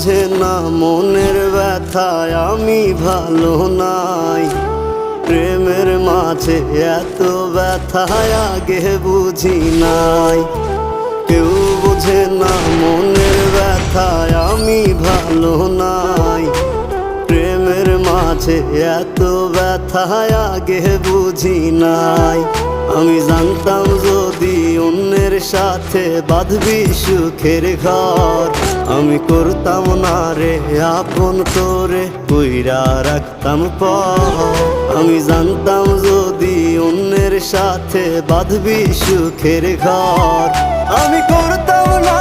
বোঝে না মনের ব্যথায় আমি ভালো নাই। প্রেমের মাঝে এত ব্যথায় আগে বুঝি নাই। কেউ বোঝে না মনের ব্যথায় আমি ভালো নাই। প্রেমের মাঝে এত ব্যথায় আগে বুঝি নাই। আমি জানতাম যদি অন্যের সাথে বাঁধবি সুখের ঘর, আমি করতাম না রে আপন করে কইরা রাখতাম পর। আমি জানতাম যদি অন্যের সাথে বাঁধবি সুখের ঘর, আমি করতাম না